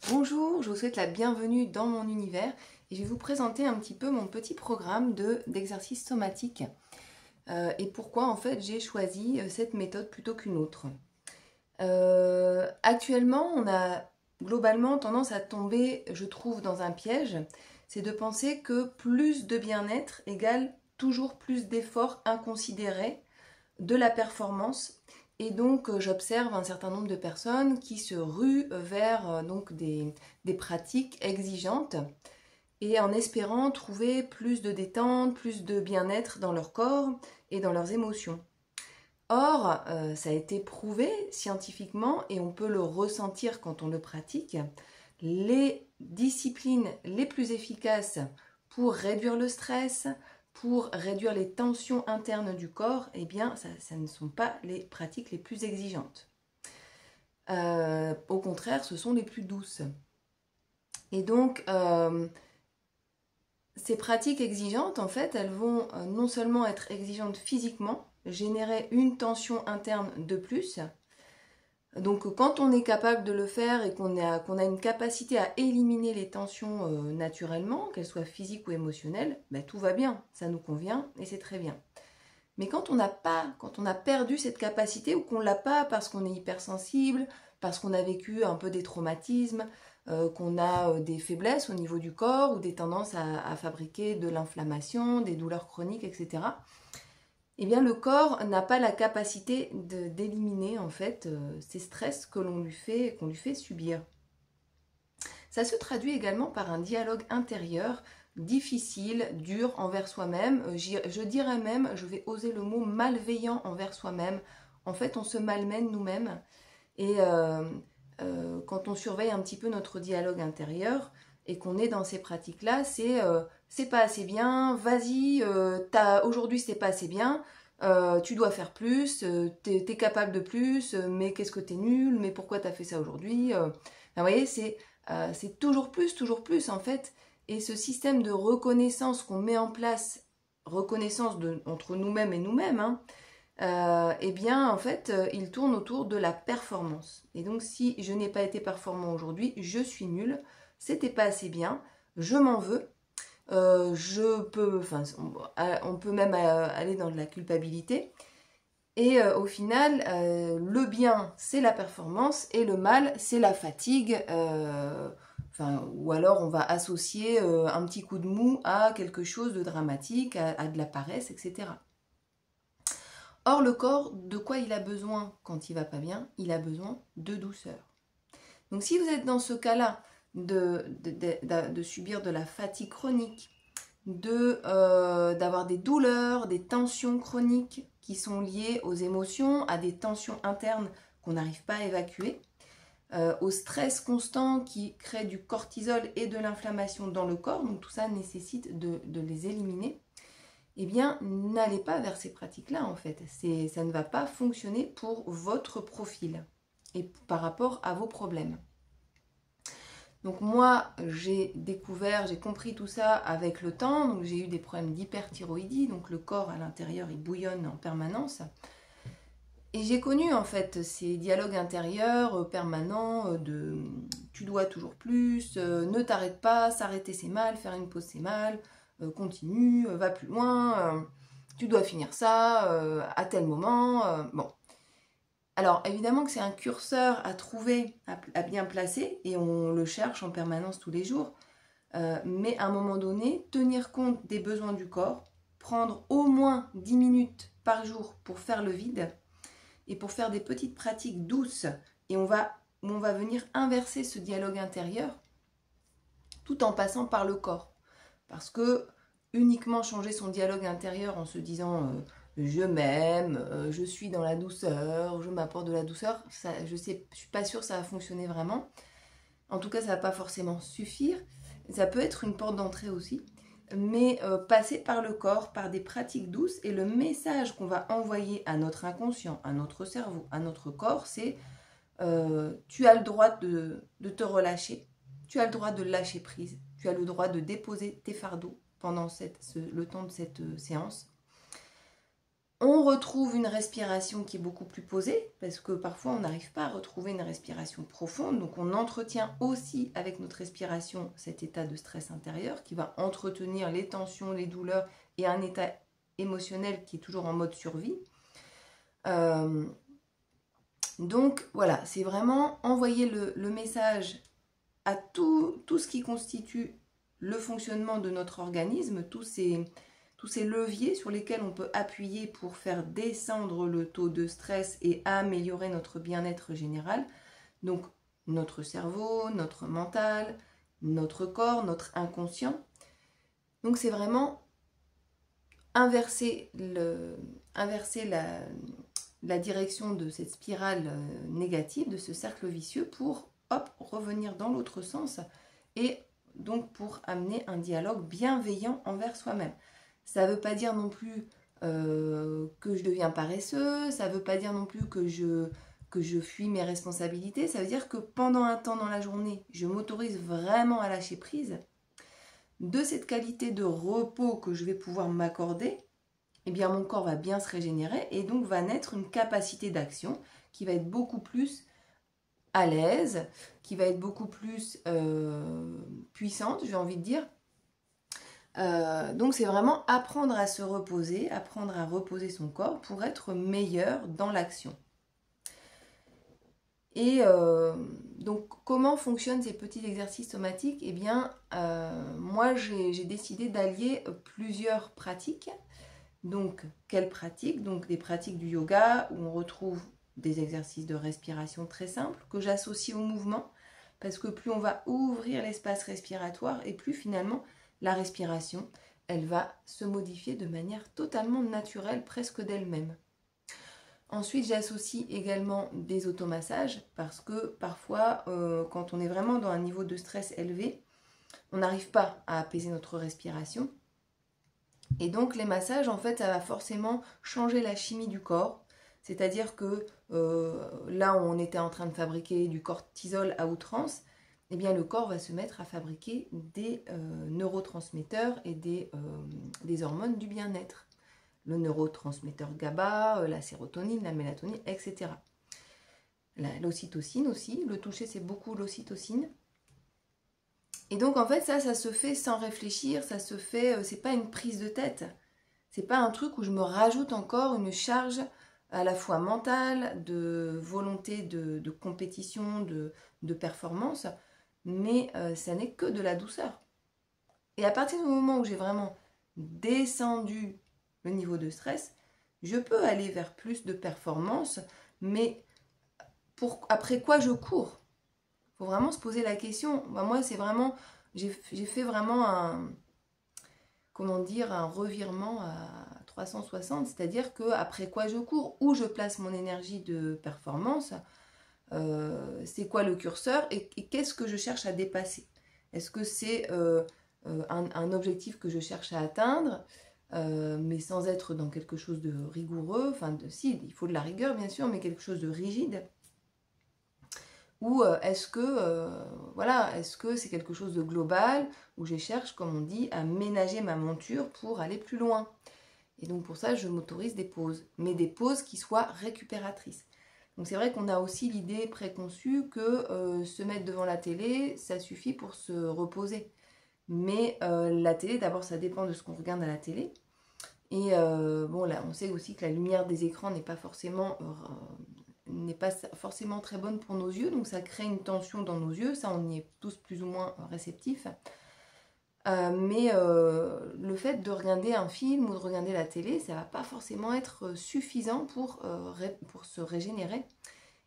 Bonjour, je vous souhaite la bienvenue dans mon univers et je vais vous présenter un petit peu mon petit programme d'exercice somatique et pourquoi en fait j'ai choisi cette méthode plutôt qu'une autre. Actuellement, on a globalement tendance à tomber, je trouve, dans un piège, c'est de penser que plus de bien-être égale toujours plus d'efforts inconsidérés, de la performance. Et donc, j'observe un certain nombre de personnes qui se ruent vers donc des pratiques exigeantes et en espérant trouver plus de détente, plus de bien-être dans leur corps et dans leurs émotions. Or, ça a été prouvé scientifiquement et on peut le ressentir quand on le pratique. Les disciplines les plus efficaces pour réduire le stress, pour réduire les tensions internes du corps, eh bien, ça ne sont pas les pratiques les plus exigeantes. Au contraire, ce sont les plus douces. Et donc, ces pratiques exigeantes, en fait, elles vont non seulement être exigeantes physiquement, générer une tension interne de plus. Donc, quand on est capable de le faire et qu'on a une capacité à éliminer les tensions naturellement, qu'elles soient physiques ou émotionnelles, ben, tout va bien, ça nous convient et c'est très bien. Mais quand on a perdu cette capacité ou qu'on l'a pas parce qu'on est hypersensible, parce qu'on a vécu un peu des traumatismes, qu'on a des faiblesses au niveau du corps ou des tendances à fabriquer de l'inflammation, des douleurs chroniques, etc. Eh bien, le corps n'a pas la capacité d'éliminer en fait ces stress qu'on lui fait subir. Ça se traduit également par un dialogue intérieur difficile, dur envers soi-même. Je dirais même, je vais oser le mot malveillant envers soi-même. En fait, on se malmène nous-mêmes. Et quand on surveille un petit peu notre dialogue intérieur et qu'on est dans ces pratiques-là, c'est pas assez bien, vas-y, aujourd'hui c'est pas assez bien, tu dois faire plus, t'es capable de plus, mais qu'est-ce que t'es nul, mais pourquoi t'as fait ça aujourd'hui vous voyez, c'est toujours plus en fait. Et ce système de reconnaissance qu'on met en place, reconnaissance entre nous-mêmes et nous-mêmes, hein, eh bien, en fait, il tourne autour de la performance. Et donc, si je n'ai pas été performant aujourd'hui, je suis nul, c'était pas assez bien, je m'en veux, on peut même aller dans de la culpabilité. Et au final, le bien, c'est la performance, et le mal, c'est la fatigue. Ou alors, on va associer un petit coup de mou à quelque chose de dramatique, à de la paresse, etc. Or, le corps, de quoi il a besoin quand il va pas bien? Il a besoin de douceur. Donc, si vous êtes dans ce cas-là de subir de la fatigue chronique, d'avoir des douleurs, des tensions chroniques qui sont liées aux émotions, à des tensions internes qu'on n'arrive pas à évacuer, au stress constant qui crée du cortisol et de l'inflammation dans le corps, donc tout ça nécessite de les éliminer. Eh bien, n'allez pas vers ces pratiques-là, en fait. Ça ne va pas fonctionner pour votre profil et par rapport à vos problèmes. Donc moi, j'ai compris tout ça avec le temps. Donc j'ai eu des problèmes d'hyperthyroïdie, donc le corps à l'intérieur, il bouillonne en permanence. Et j'ai connu en fait ces dialogues intérieurs permanents de tu dois toujours plus, ne t'arrête pas, s'arrêter c'est mal, faire une pause c'est mal, continue, va plus loin, tu dois finir ça à tel moment. Bon. Alors évidemment que c'est un curseur à trouver, à bien placer, et on le cherche en permanence tous les jours. Mais à un moment donné, tenir compte des besoins du corps, prendre au moins 10 minutes par jour pour faire le vide et pour faire des petites pratiques douces, et on va venir inverser ce dialogue intérieur tout en passant par le corps. Parce que uniquement changer son dialogue intérieur en se disant je m'aime, je suis dans la douceur, je m'apporte de la douceur, ça, je suis pas sûre que ça va fonctionner vraiment. En tout cas, ça va pas forcément suffire. Ça peut être une porte d'entrée aussi. Mais passer par le corps, par des pratiques douces, et le message qu'on va envoyer à notre inconscient, à notre cerveau, à notre corps, c'est tu as le droit de te relâcher, tu as le droit de lâcher prise, tu as le droit de déposer tes fardeaux pendant le temps de cette séance. On retrouve une respiration qui est beaucoup plus posée, parce que parfois on n'arrive pas à retrouver une respiration profonde, donc on entretient aussi avec notre respiration cet état de stress intérieur qui va entretenir les tensions, les douleurs et un état émotionnel qui est toujours en mode survie. Donc voilà, c'est vraiment envoyer le message à tout ce qui constitue le fonctionnement de notre organisme, tous ces leviers sur lesquels on peut appuyer pour faire descendre le taux de stress et améliorer notre bien-être général. Donc notre cerveau, notre mental, notre corps, notre inconscient. Donc c'est vraiment inverser la direction de cette spirale négative, de ce cercle vicieux pour revenir dans l'autre sens et donc pour amener un dialogue bienveillant envers soi-même. Ça ne veut pas dire non plus que je deviens paresseux, ça ne veut pas dire non plus que je fuis mes responsabilités, ça veut dire que pendant un temps dans la journée, je m'autorise vraiment à lâcher prise. De cette qualité de repos que je vais pouvoir m'accorder, eh bien mon corps va bien se régénérer et donc va naître une capacité d'action qui va être beaucoup plus à l'aise, qui va être beaucoup plus puissante, j'ai envie de dire. Donc c'est vraiment apprendre à se reposer, apprendre à reposer son corps pour être meilleur dans l'action. Et donc comment fonctionnent ces petits exercices somatiques? Eh bien moi j'ai décidé d'allier plusieurs pratiques. Donc quelles pratiques? Donc des pratiques du yoga où on retrouve des exercices de respiration très simples que j'associe au mouvement parce que plus on va ouvrir l'espace respiratoire et plus finalement la respiration, elle va se modifier de manière totalement naturelle, presque d'elle-même. Ensuite, j'associe également des automassages parce que parfois, quand on est vraiment dans un niveau de stress élevé, on n'arrive pas à apaiser notre respiration. Et donc, les massages, en fait, ça va forcément changer la chimie du corps. C'est-à-dire que là où on était en train de fabriquer du cortisol à outrance, eh bien, le corps va se mettre à fabriquer des neurotransmetteurs et des hormones du bien-être. Le neurotransmetteur GABA, la sérotonine, la mélatonine, etc. L'ocytocine aussi. Le toucher, c'est beaucoup l'ocytocine. Et donc, en fait, ça se fait sans réfléchir. Ça se fait, c'est pas une prise de tête. C'est pas un truc où je me rajoute encore une charge à la fois mentale, de volonté de compétition, de performance, mais ça n'est que de la douceur. Et à partir du moment où j'ai vraiment descendu le niveau de stress, je peux aller vers plus de performance, mais après quoi je cours? Il faut vraiment se poser la question. Moi, c'est vraiment, j'ai fait vraiment un revirement à 360, c'est-à-dire que après quoi je cours, où je place mon énergie de performance, c'est quoi le curseur et qu'est-ce que je cherche à dépasser? Est-ce que c'est un objectif que je cherche à atteindre, mais sans être dans quelque chose de rigoureux, si, il faut de la rigueur bien sûr, mais quelque chose de rigide? Ou est-ce que c'est quelque chose de global où je cherche, comme on dit, à ménager ma monture pour aller plus loin? Et donc pour ça, je m'autorise des pauses, mais des pauses qui soient récupératrices. Donc c'est vrai qu'on a aussi l'idée préconçue que se mettre devant la télé, ça suffit pour se reposer. Mais la télé, d'abord, ça dépend de ce qu'on regarde à la télé. Et bon, là, on sait aussi que la lumière des écrans n'est pas forcément très bonne pour nos yeux, donc ça crée une tension dans nos yeux, ça on y est tous plus ou moins réceptifs. Mais le fait de regarder un film ou de regarder la télé, ça va pas forcément être suffisant pour se régénérer.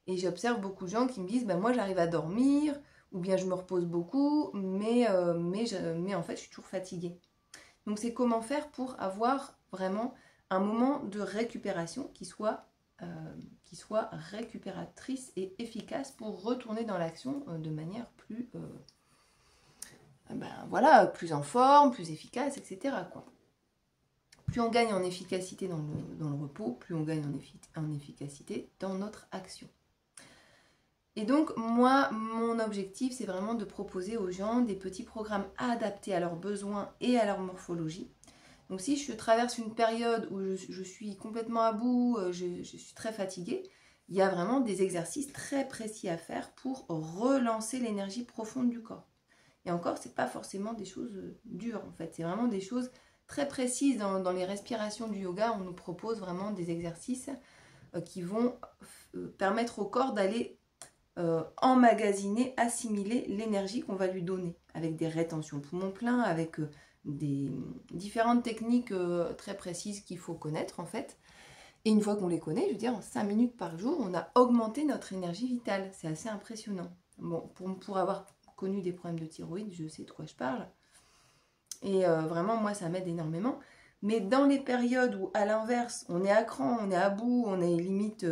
Et j'observe beaucoup de gens qui me disent, moi j'arrive à dormir, ou bien je me repose beaucoup, mais en fait je suis toujours fatiguée. Donc c'est comment faire pour avoir vraiment un moment de récupération qui soit récupératrice et efficace pour retourner dans l'action de manière plus, plus en forme, plus efficace, etc. quoi. Plus on gagne en efficacité dans le repos, plus on gagne en efficacité dans notre action. Et donc, moi, mon objectif, c'est vraiment de proposer aux gens des petits programmes adaptés à leurs besoins et à leur morphologie. Donc si je traverse une période où je suis complètement à bout, je suis très fatiguée, il y a vraiment des exercices très précis à faire pour relancer l'énergie profonde du corps. Et encore, ce n'est pas forcément des choses dures en fait, c'est vraiment des choses très précises. Dans les respirations du yoga, on nous propose vraiment des exercices qui vont permettre au corps d'aller emmagasiner, assimiler l'énergie qu'on va lui donner, avec des rétentions poumons pleins, avec des différentes techniques très précises qu'il faut connaître en fait. Et une fois qu'on les connaît, je veux dire, en 5 minutes par jour, on a augmenté notre énergie vitale. C'est assez impressionnant. Bon, pour avoir connu des problèmes de thyroïde, je sais de quoi je parle. Et vraiment, moi, ça m'aide énormément. Mais dans les périodes où, à l'inverse, on est à cran, on est à bout, on est limite...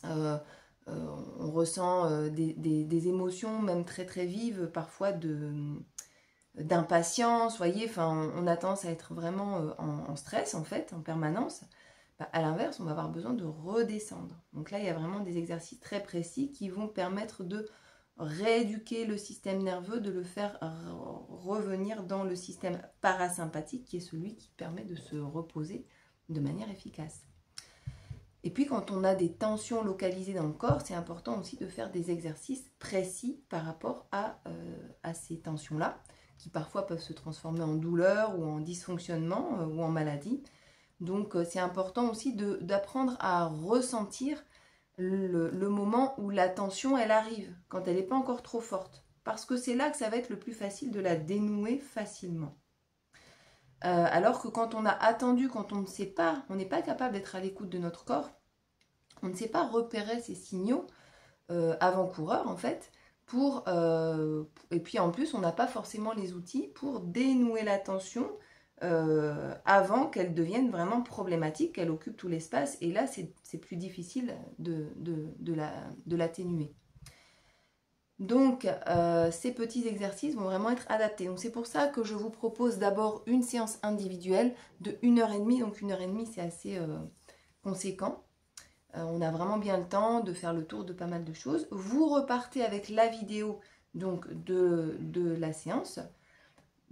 on ressent des émotions même très très vives, parfois d'impatience, voyez, enfin, on a tendance à être vraiment en stress en fait, en permanence. Bah, à l'inverse, on va avoir besoin de redescendre. Donc là, il y a vraiment des exercices très précis qui vont permettre de rééduquer le système nerveux, de le faire revenir dans le système parasympathique, qui est celui qui permet de se reposer de manière efficace. Et puis quand on a des tensions localisées dans le corps, c'est important aussi de faire des exercices précis par rapport à ces tensions-là, qui parfois peuvent se transformer en douleur ou en dysfonctionnement ou en maladie. Donc c'est important aussi d'apprendre à ressentir le moment où la tension elle arrive, quand elle n'est pas encore trop forte. Parce que c'est là que ça va être le plus facile de la dénouer facilement. Alors que quand on a attendu, quand on ne sait pas, on n'est pas capable d'être à l'écoute de notre corps, on ne sait pas repérer ces signaux avant-coureurs en fait, et puis en plus on n'a pas forcément les outils pour dénouer la tension avant qu'elle devienne vraiment problématique, qu'elle occupe tout l'espace, et là c'est plus difficile de l'atténuer. Donc, ces petits exercices vont vraiment être adaptés. Donc, c'est pour ça que je vous propose d'abord une séance individuelle de 1h30. Donc, 1h30, c'est assez conséquent. On a vraiment bien le temps de faire le tour de pas mal de choses. Vous repartez avec la vidéo donc, de la séance.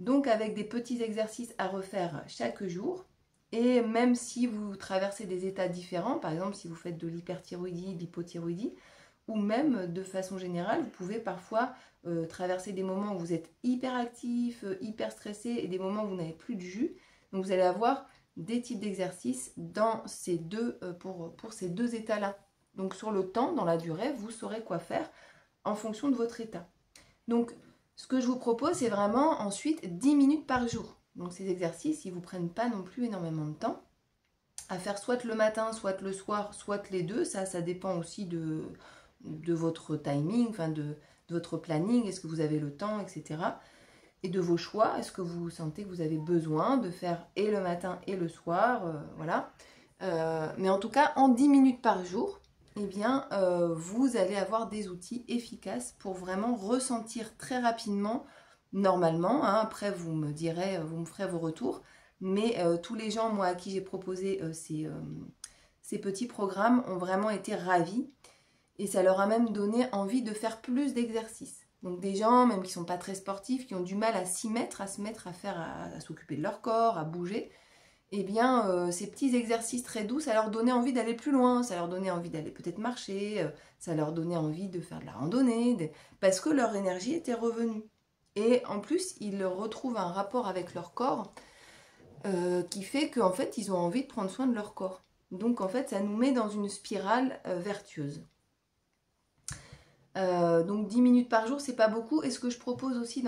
Donc, avec des petits exercices à refaire chaque jour. Et même si vous traversez des états différents, par exemple, si vous faites de l'hyperthyroïdie, de l'hypothyroïdie, ou même de façon générale, vous pouvez parfois traverser des moments où vous êtes hyper actif, hyper stressé, et des moments où vous n'avez plus de jus. Donc vous allez avoir des types d'exercices dans ces pour ces deux états-là. Donc sur le temps, dans la durée, vous saurez quoi faire en fonction de votre état. Donc ce que je vous propose, c'est vraiment ensuite 10 minutes par jour. Donc ces exercices, ils ne vous prennent pas non plus énormément de temps à faire, soit le matin, soit le soir, soit les deux. Ça dépend aussi de votre timing, enfin de votre planning, est-ce que vous avez le temps, etc. Et de vos choix, est-ce que vous sentez que vous avez besoin de faire et le matin et le soir, voilà. Mais en tout cas, en 10 minutes par jour, eh bien, vous allez avoir des outils efficaces pour vraiment ressentir très rapidement, normalement, hein, après vous me direz, vous me ferez vos retours, mais tous les gens, moi, à qui j'ai proposé ces petits programmes ont vraiment été ravis. Et ça leur a même donné envie de faire plus d'exercices. Donc des gens, même qui ne sont pas très sportifs, qui ont du mal à s'y mettre, à s'occuper de leur corps, à bouger, eh bien ces petits exercices très doux, ça leur donnait envie d'aller plus loin, ça leur donnait envie d'aller peut-être marcher, ça leur donnait envie de faire de la randonnée, parce que leur énergie était revenue. Et en plus, ils retrouvent un rapport avec leur corps qui fait qu'en fait, ils ont envie de prendre soin de leur corps. Donc en fait, ça nous met dans une spirale vertueuse. Donc 10 minutes par jour, c'est pas beaucoup. Et ce que je propose aussi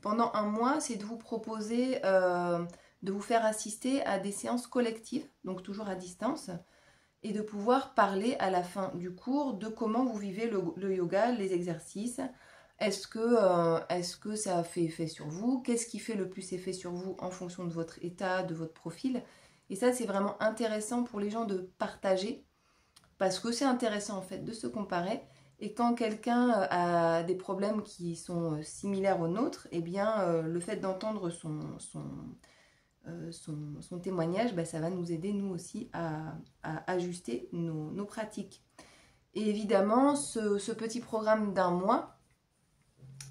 pendant un mois, c'est de vous proposer de vous faire assister à des séances collectives, donc toujours à distance, et de pouvoir parler à la fin du cours de comment vous vivez le yoga, les exercices. Est-ce que ça fait effet sur vous? Qu'est-ce qui fait le plus effet sur vous en fonction de votre état, de votre profil? Et ça, c'est vraiment intéressant pour les gens de partager, parce que c'est intéressant en fait de se comparer. Et quand quelqu'un a des problèmes qui sont similaires aux nôtres, eh bien, le fait d'entendre son témoignage, bah, ça va nous aider, nous aussi, à ajuster nos pratiques. Et évidemment, ce petit programme d'un mois,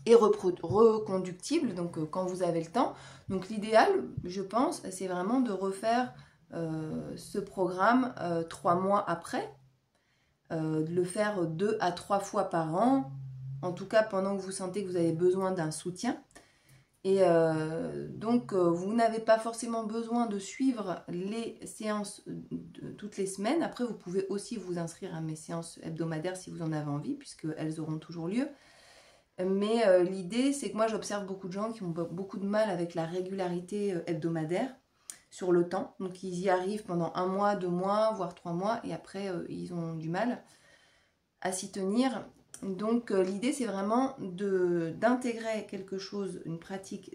et reconductible, donc quand vous avez le temps. Donc l'idéal, je pense, c'est vraiment de refaire ce programme 3 mois après, de le faire 2 à 3 fois par an, en tout cas pendant que vous sentez que vous avez besoin d'un soutien. Et donc, vous n'avez pas forcément besoin de suivre les séances toutes les semaines. Après, vous pouvez aussi vous inscrire à mes séances hebdomadaires si vous en avez envie, puisqu'elles auront toujours lieu. Mais l'idée, c'est que moi, j'observe beaucoup de gens qui ont beaucoup de mal avec la régularité hebdomadaire sur le temps. Donc, ils y arrivent pendant 1 mois, 2 mois, voire 3 mois, et après, ils ont du mal à s'y tenir. Donc l'idée c'est vraiment d'intégrer quelque chose, une pratique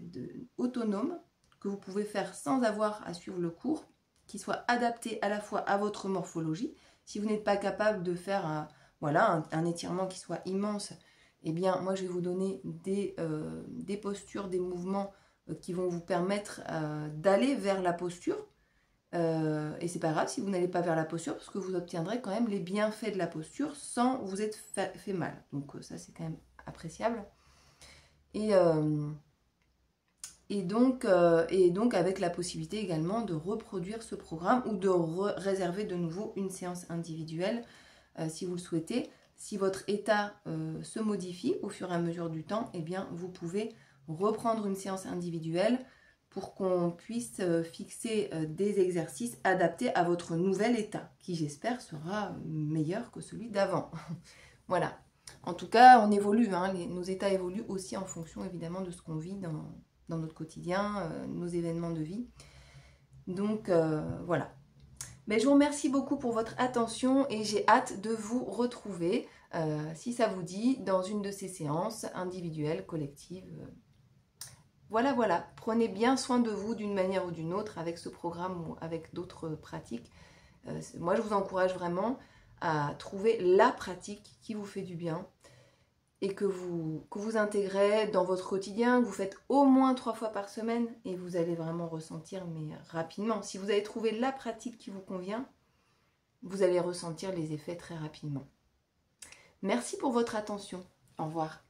autonome que vous pouvez faire sans avoir à suivre le cours, qui soit adapté à la fois à votre morphologie. Si vous n'êtes pas capable de faire un étirement qui soit immense, eh bien moi je vais vous donner des postures, des mouvements qui vont vous permettre d'aller vers la posture. Et c'est pas grave si vous n'allez pas vers la posture, parce que vous obtiendrez quand même les bienfaits de la posture sans vous être fait mal. Donc ça c'est quand même appréciable. Et donc avec la possibilité également de reproduire ce programme ou de réserver de nouveau une séance individuelle si vous le souhaitez. Si votre état se modifie au fur et à mesure du temps, eh bien vous pouvez reprendre une séance individuelle pour qu'on puisse fixer des exercices adaptés à votre nouvel état, qui j'espère sera meilleur que celui d'avant. Voilà. En tout cas, on évolue, hein, nos états évoluent aussi en fonction évidemment de ce qu'on vit dans notre quotidien, nos événements de vie. Donc voilà. Mais je vous remercie beaucoup pour votre attention et j'ai hâte de vous retrouver, si ça vous dit, dans une de ces séances individuelles, collectives. Voilà, prenez bien soin de vous d'une manière ou d'une autre avec ce programme ou avec d'autres pratiques. Moi, je vous encourage vraiment à trouver la pratique qui vous fait du bien et que vous intégrez dans votre quotidien, que vous faites au moins 3 fois par semaine et vous allez vraiment ressentir, mais rapidement. Si vous avez trouvé la pratique qui vous convient, vous allez ressentir les effets très rapidement. Merci pour votre attention. Au revoir.